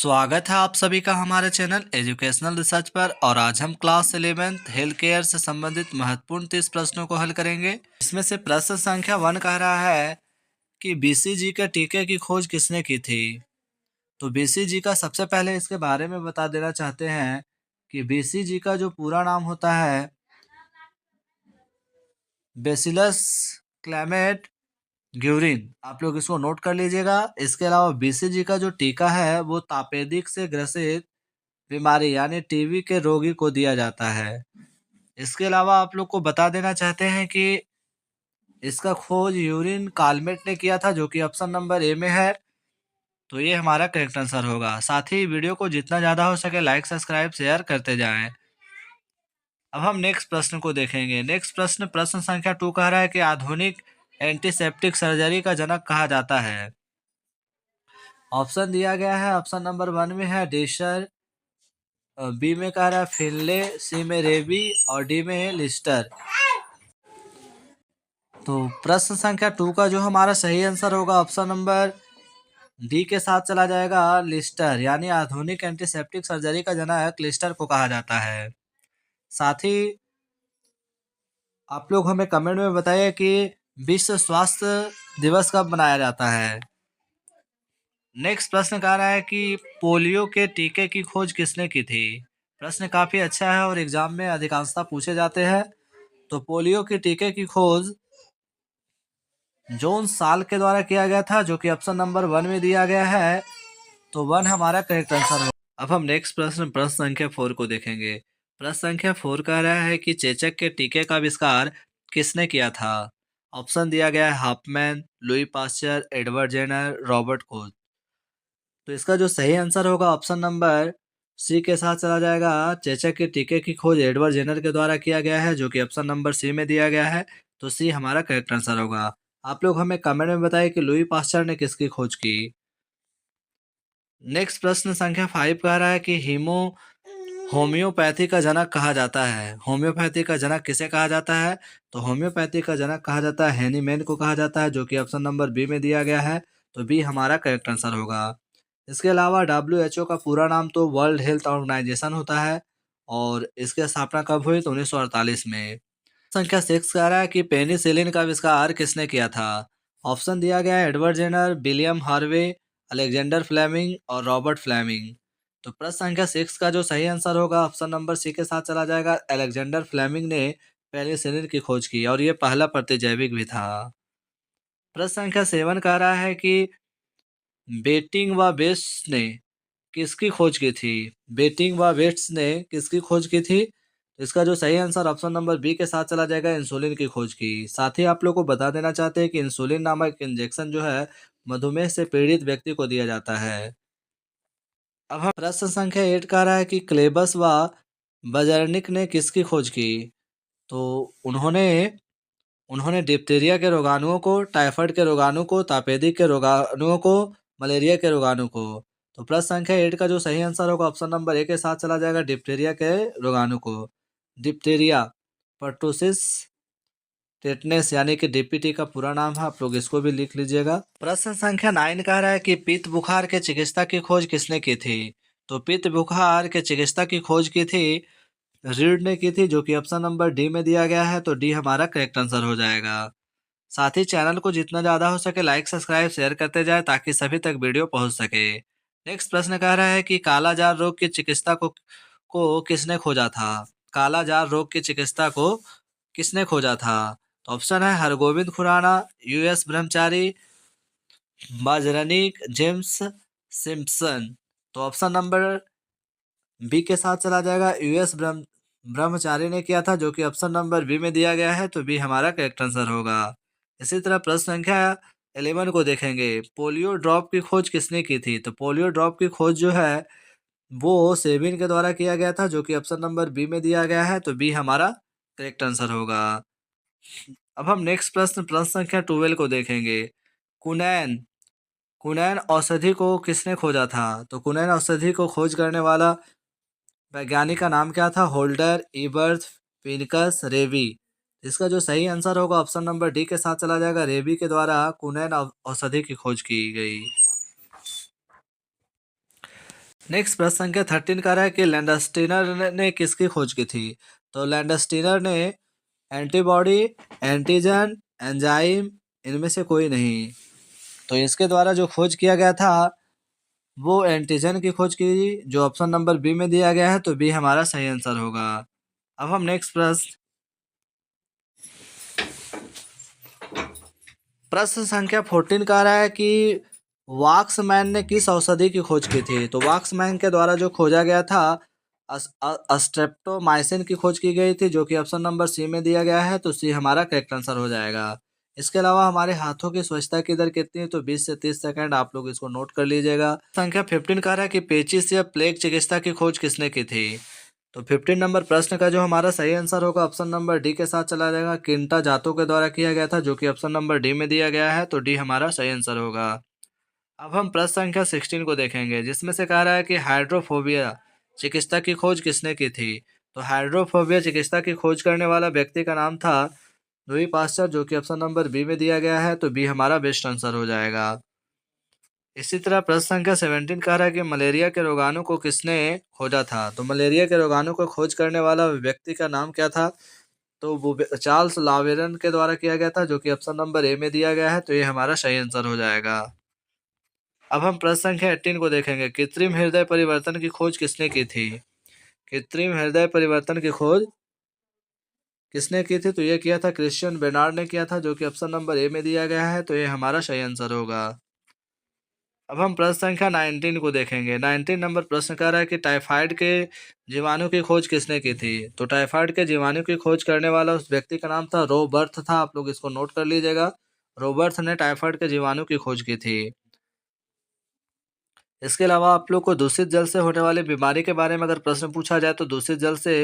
स्वागत है आप सभी का हमारे चैनल एजुकेशनल रिसर्च पर। और आज हम क्लास 11th हेल्थ केयर से संबंधित महत्वपूर्ण 30 प्रश्नों को हल करेंगे। इसमें से प्रश्न संख्या 1 कह रहा है कि बीसीजी के टीके की खोज किसने की थी। तो बीसीजी का सबसे पहले इसके बारे में बता देना चाहते हैं कि बीसीजी का जो पूरा नाम होता है बेसिलस क्लैमेट ग्यूरिन। आप लोग इसको नोट कर लीजिएगा। इसके अलावा बीसीजी का जो टीका है वो तापेदिक से ग्रसित बीमारी यानी टीबी के रोगी को दिया जाता है। इसके अलावा आप लोग को बता देना चाहते हैं कि इसका खोज यूरिन कालमेट ने किया था, जो कि ऑप्शन नंबर ए में है। तो ये हमारा करेक्ट आंसर होगा। साथ ही वीडियो को जितना ज़्यादा हो सके लाइक सब्सक्राइब शेयर करते जाएं। अब हम नेक्स्ट प्रश्न को देखेंगे। नेक्स्ट प्रश्न संख्या 2 कह रहा है कि आधुनिक एंटीसेप्टिक सर्जरी का जनक कहा जाता है। ऑप्शन दिया गया है। ऑप्शन नंबर 1 में है डिशर, बी में कह रहा है फिनले, सी में रेबी और डी में है लिस्टर। तो प्रश्न संख्या 2 का जो हमारा सही आंसर होगा ऑप्शन नंबर डी के साथ चला जाएगा, लिस्टर। यानी आधुनिक एंटीसेप्टिक सर्जरी का जनक लिस्टर को कहा जाता है। साथ ही आप लोग हमें कमेंट में बताइए कि विश्व स्वास्थ्य दिवस कब मनाया जाता है। नेक्स्ट प्रश्न कह रहा है कि पोलियो के टीके की खोज किसने की थी। प्रश्न काफी अच्छा है और एग्जाम में अधिकांशतः पूछे जाते हैं। तो पोलियो के टीके की खोज जॉन साल के द्वारा किया गया था, जो कि ऑप्शन नंबर 1 में दिया गया है। तो 1 हमारा करेक्ट आंसर होगा। अब हम नेक्स्ट प्रश्न संख्या 4 को देखेंगे। प्रश्न संख्या 4 कह रहा है कि चेचक के टीके का आविष्कार किसने किया था। ऑप्शन दिया गया है Hoffman, Louis Pasteur, Edward Jenner, Robert Koch. तो इसका जो सही आंसर होगा ऑप्शन नंबर सी के साथ चला जाएगा। चेचक के टीके की खोज एडवर्ड जेनर के द्वारा किया गया है, जो कि ऑप्शन नंबर सी में दिया गया है। तो सी हमारा करेक्ट आंसर होगा। आप लोग हमें कमेंट में बताइए कि लुई पास्चर ने किसकी खोज की। नेक्स्ट प्रश्न संख्या 5 कह रहा है कि होम्योपैथी का जनक कहा जाता है। होम्योपैथी का जनक किसे कहा जाता है। तो होम्योपैथी का जनक कहा जाता है हेनीमैन को कहा जाता है, जो कि ऑप्शन नंबर बी में दिया गया है। तो बी हमारा करेक्ट आंसर होगा। इसके अलावा WHO का पूरा नाम तो वर्ल्ड हेल्थ ऑर्गेनाइजेशन होता है और इसकी स्थापना कब हुई तो 1948 में। संख्या 6 कह रहा है कि पेनिसिलिन का आविष्कार किसने किया था। ऑप्शन दिया गया है Edward Jenner, William Harvey, Alexander Fleming और रॉबर्ट फ्लेमिंग। तो प्रश्न संख्या 6 का जो सही आंसर होगा ऑप्शन नंबर सी के साथ चला जाएगा। अलेक्जेंडर फ्लेमिंग ने पेनिसिलिन की खोज की और ये पहला प्रतिजैविक भी था। प्रश्न संख्या 7 कह रहा है कि बेटिंग व वेट्स ने किसकी खोज की थी। बेटिंग व वेट्स ने किसकी खोज की थी। इसका जो सही आंसर ऑप्शन नंबर बी के साथ चला जाएगा, इंसुलिन की खोज की। साथ ही आप लोग को बता देना चाहते हैं कि इंसुलिन नामक इंजेक्शन जो है मधुमेह से पीड़ित व्यक्ति को दिया जाता है। अब हम प्रश्न संख्या 8 कह रहा है कि क्लेबस व बजर्निक ने किसकी खोज की। तो उन्होंने उन्होंने डिप्थीरिया के रोगाणुओं को, टाइफाइड के रोगाणु को, तापेदिक के रोगाणुओं को, मलेरिया के रोगाणु को। तो प्रश्न संख्या 8 का जो सही आंसर होगा ऑप्शन नंबर ए के साथ चला जाएगा, डिप्थीरिया के रोगाणु को। डिप्थीरिया पर्टुसिस टेटनेस यानी कि डीपीटी का पूरा नाम है, आप लोग इसको भी लिख लीजिएगा। प्रश्न संख्या 9 कह रहा है कि पित्त बुखार के चिकित्सा की खोज किसने की थी। तो पित्त बुखार के चिकित्सा की खोज की थी रीड ने की थी, जो कि ऑप्शन नंबर डी में दिया गया है। तो डी हमारा करेक्ट आंसर हो जाएगा। साथ ही चैनल को जितना ज़्यादा हो सके लाइक सब्सक्राइब शेयर करते जाए ताकि सभी तक वीडियो पहुंच सके। नेक्स्ट प्रश्न कह रहा है कि कालाजार रोग की चिकित्सा को किसने खोजा था। कालाजार रोग की चिकित्सा को किसने खोजा था। तो ऑप्शन है हरगोविंद खुराना, US ब्रह्मचारी, बाजरानिक, जेम्स सिम्पसन। तो ऑप्शन नंबर बी के साथ चला जाएगा, US ब्रह्मचारी ने किया था, जो कि ऑप्शन नंबर बी में दिया गया है। तो बी हमारा करेक्ट आंसर होगा। इसी तरह प्रश्न संख्या 11 को देखेंगे। पोलियो ड्रॉप की खोज किसने की थी। तो पोलियो ड्रॉप की खोज जो है वो सेबिन के द्वारा किया गया था, जो कि ऑप्शन नंबर बी में दिया गया है। तो बी हमारा करेक्ट आंसर होगा। अब हम नेक्स्ट प्रश्न संख्या 12 को देखेंगे। कुनैन कुनैन औषधि को किसने खोजा था। तो कुनैन औषधि को खोज करने वाला वैज्ञानिक का नाम क्या था। होल्डर, इबर्थ, फिनिकस, रेबी। इसका जो सही आंसर होगा ऑप्शन नंबर डी के साथ चला जाएगा। रेबी के द्वारा कुनैन औषधि की खोज की गई। नेक्स्ट प्रश्न संख्या 13 कह रहा है कि लैंडस्टीनर ने किसकी खोज की थी। तो लैंडस्टीनर ने एंटीबॉडी, एंटीजन, एंजाइम, इनमें से कोई नहीं। तो इसके द्वारा जो खोज किया गया था वो एंटीजन की खोज की, जो ऑप्शन नंबर बी में दिया गया है। तो बी हमारा सही आंसर होगा। अब हम नेक्स्ट प्रश्न संख्या 14 कह रहा है कि वाक्समैन ने किस औषधि की खोज की थी। तो वाक्समैन के द्वारा जो खोजा गया था स्ट्रेप्टोमाइसिन की खोज की गई थी, जो कि ऑप्शन नंबर सी में दिया गया है। तो सी हमारा करेक्ट आंसर हो जाएगा। इसके अलावा हमारे हाथों की स्वच्छता की दर कितनी है। तो 20 से 30 सेकंड, आप लोग इसको नोट कर लीजिएगा। संख्या 15 कह रहा है कि पेचिस या प्लेग चिकित्सा की खोज किसने की थी। तो 15 नंबर प्रश्न का जो हमारा सही आंसर होगा ऑप्शन नंबर डी के साथ चला जाएगा। किंटा जातों के द्वारा किया गया था, जो कि ऑप्शन नंबर डी में दिया गया है। तो डी हमारा सही आंसर होगा। अब हम प्रश्न संख्या 16 को देखेंगे, जिसमें से कह रहा है कि हाइड्रोफोबिया चिकित्सा की खोज किसने की थी। तो हाइड्रोफोबिया चिकित्सा की खोज करने वाला व्यक्ति का नाम था लुई पास्चर, जो कि ऑप्शन नंबर बी में दिया गया है। तो बी हमारा बेस्ट आंसर हो जाएगा। इसी तरह प्रश्न संख्या 17 कह रहा है कि मलेरिया के रोगाणु को किसने खोजा था। तो मलेरिया के रोगाणु को खोज करने वाला व्यक्ति का नाम क्या था। तो वो चार्ल्स लावेरन के द्वारा किया गया था, जो कि ऑप्शन नंबर ए में दिया गया है। तो ये हमारा सही आंसर हो जाएगा। अब हम प्रश्न संख्या 18 को देखेंगे, कृत्रिम हृदय परिवर्तन की खोज किसने की थी। कृत्रिम हृदय परिवर्तन की खोज किसने की थी। तो ये किया था क्रिश्चियन बेनार्ड ने किया था, जो कि ऑप्शन नंबर ए में दिया गया है। तो ये हमारा सही आंसर होगा। अब हम प्रश्न संख्या 19 को देखेंगे। 19 नंबर प्रश्न कह रहा है कि टाइफाइड के जीवाणु की खोज किसने की थी। तो टाइफाइड के जीवाणु की खोज करने वाला उस व्यक्ति का नाम था रोबर्थ था। आप लोग इसको नोट कर लीजिएगा। रोबर्थ ने टाइफाइड के जीवाणु की खोज की थी। इसके अलावा आप लोग को दूषित जल से होने वाली बीमारी के बारे में अगर प्रश्न पूछा जाए, तो दूषित जल से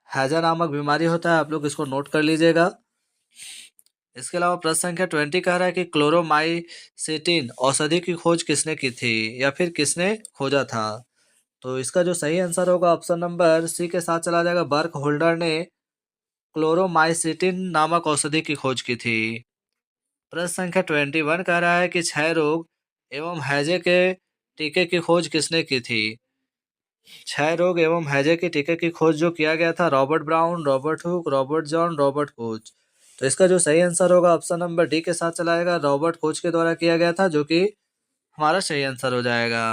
हैजा नामक बीमारी होता है। आप लोग इसको नोट कर लीजिएगा। इसके अलावा प्रश्न संख्या 20 कह रहा है कि क्लोरोमाइसिटिन औषधि की खोज किसने की थी, या फिर किसने खोजा था। तो इसका जो सही आंसर होगा ऑप्शन नंबर सी के साथ चला जाएगा। बर्क होल्डर ने क्लोरोमाइसिटिन नामक औषधि की खोज की थी। प्रश्न संख्या 21 कह रहा है कि क्षय रोग एवं हैजे के टीके की खोज किसने की थी। क्षय रोग एवं हैजे के टीके की खोज जो किया गया था Robert brown, Robert Hooke, Robert John, Robert Koch. तो इसका जो सही आंसर होगा ऑप्शन नंबर डी के साथ चला जाएगा। रॉबर्ट कोच के द्वारा किया गया था, जो कि हमारा सही आंसर हो जाएगा।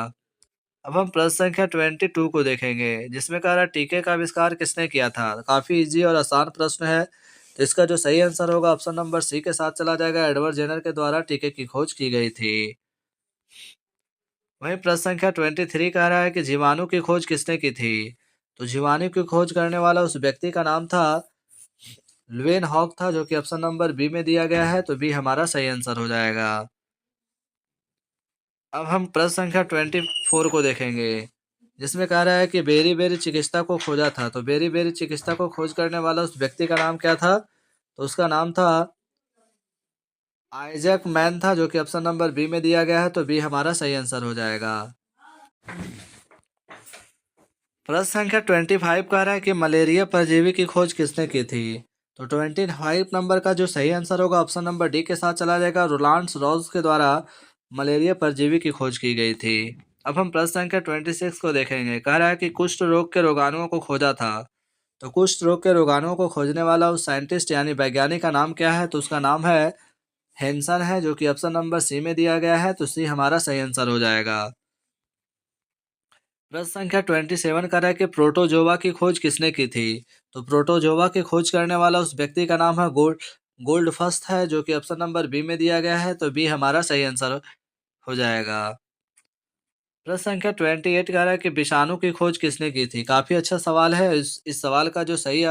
अब हम प्रश्न संख्या 22 को देखेंगे, जिसमें कह रहा है टीके का आविष्कार किसने किया था। काफी इजी और आसान प्रश्न है। तो इसका जो सही आंसर होगा ऑप्शन नंबर सी के साथ चला जाएगा। एडवर्ड जेनर के द्वारा टीके की खोज की गई थी। वहीं प्रश्न संख्या 23 कह रहा है कि जीवाणु की खोज किसने की थी। तो जीवाणु की खोज करने वाला उस व्यक्ति का नाम था लुवेन हॉक था, जो कि ऑप्शन नंबर बी में दिया गया है। तो बी हमारा सही आंसर हो जाएगा। अब हम प्रश्न संख्या 24 को देखेंगे, जिसमें कह रहा है कि बेरी बेरी चिकित्सा को खोजा था। तो बेरी बेरी चिकित्सा को खोज करने वाला उस व्यक्ति का नाम क्या था। तो उसका नाम था आइजैक मैन था, जो कि ऑप्शन नंबर बी में दिया गया है। तो बी हमारा सही आंसर हो जाएगा। प्रश्न संख्या 25 कह रहा है कि मलेरिया परजीवी की खोज किसने की थी। तो 25 नंबर का जो सही आंसर होगा ऑप्शन नंबर डी के साथ चला जाएगा। रोलांड्स रॉस के द्वारा मलेरिया परजीवी की खोज की गई थी। अब हम प्रश्न संख्या 26 को देखेंगे। कह रहा है कि कुष्ठ रोग के रोगाणुओं को खोजा था। तो कुष्ठ रोग के रोगाणुओं को खोजने वाला उस साइंटिस्ट यानी वैज्ञानिक का नाम क्या है। तो उसका नाम है हेंसन है, जो कि ऑप्शन नंबर सी में दिया गया है। तो सी हमारा सही आंसर हो जाएगा। प्रश्न संख्या 27 कर रहा है कि प्रोटोजोवा की खोज किसने की थी। तो प्रोटोजोवा की खोज करने वाला उस व्यक्ति का नाम है गोल्डफस्ट है, जो कि ऑप्शन नंबर बी में दिया गया है। तो बी हमारा सही आंसर हो जाएगा। प्रश्न संख्या 28 कह रहा है कि विषाणु की खोज किसने की थी। काफी अच्छा सवाल है। इस सवाल का जो सही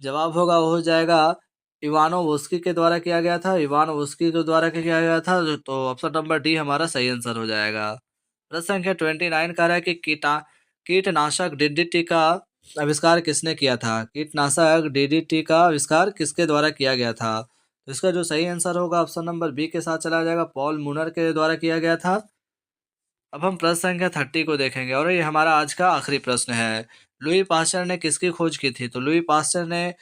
जवाब होगा वो हो जाएगा इवानोवस्की के द्वारा किया गया था। इवानोवस्की के द्वारा किया गया था। तो ऑप्शन नंबर डी हमारा सही आंसर हो जाएगा। प्रश्न संख्या 29 कह रहा है कि कीटनाशक डीडीटी का आविष्कार किसने किया था। कीटनाशक डीडीटी का आविष्कार किसके द्वारा किया गया था। तो इसका जो सही आंसर होगा ऑप्शन नंबर बी के साथ चला जाएगा। पॉल मुनर के द्वारा किया गया था। अब हम प्रश्न संख्या 30 को देखेंगे, और ये हमारा आज का आखिरी प्रश्न है। लुई पास्चर ने किसकी खोज की थी। तो लुई पास्चर ने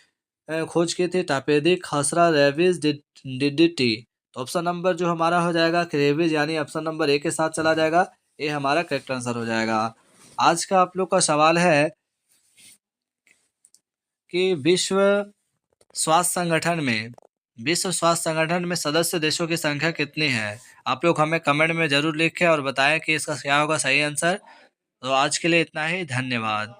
खोज की थी टापेदिक खसरा रेबीज डीडीटी। तो ऑप्शन नंबर जो हमारा हो जाएगा रेबीज यानी ऑप्शन नंबर ए के साथ चला जाएगा। ये हमारा करेक्ट आंसर हो जाएगा। आज का आप लोग का सवाल है कि विश्व स्वास्थ्य संगठन में सदस्य देशों की संख्या कितनी है। आप लोग हमें कमेंट में जरूर लिखें और बताएं कि इसका क्या होगा सही आंसर। तो आज के लिए इतना ही, धन्यवाद।